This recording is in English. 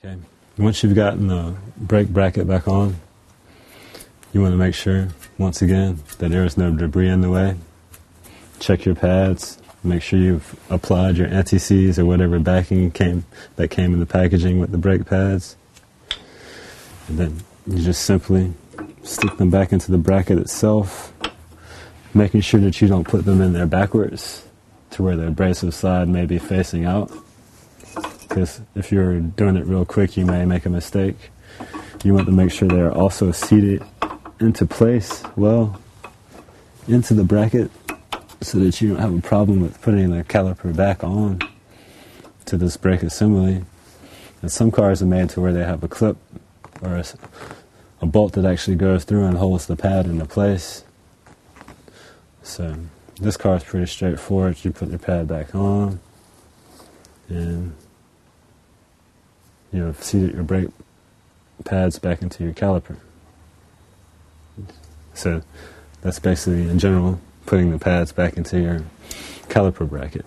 Okay. Once you've gotten the brake bracket back on, you want to make sure, once again, that there is no debris in the way. Check your pads. Make sure you've applied your anti-seize or whatever backing that came in the packaging with the brake pads. And then you just simply stick them back into the bracket itself, making sure that you don't put them in there backwards to where the abrasive side may be facing out. Because if you're doing it real quick, you may make a mistake. You want to make sure they're also seated into place well into the bracket so that you don't have a problem with putting the caliper back on to this brake assembly. And some cars are made to where they have a clip or a bolt that actually goes through and holds the pad into place. So this car is pretty straightforward. You put your pad back on and you've seated your brake pads back into your caliper. So that's basically, in general, putting the pads back into your caliper bracket.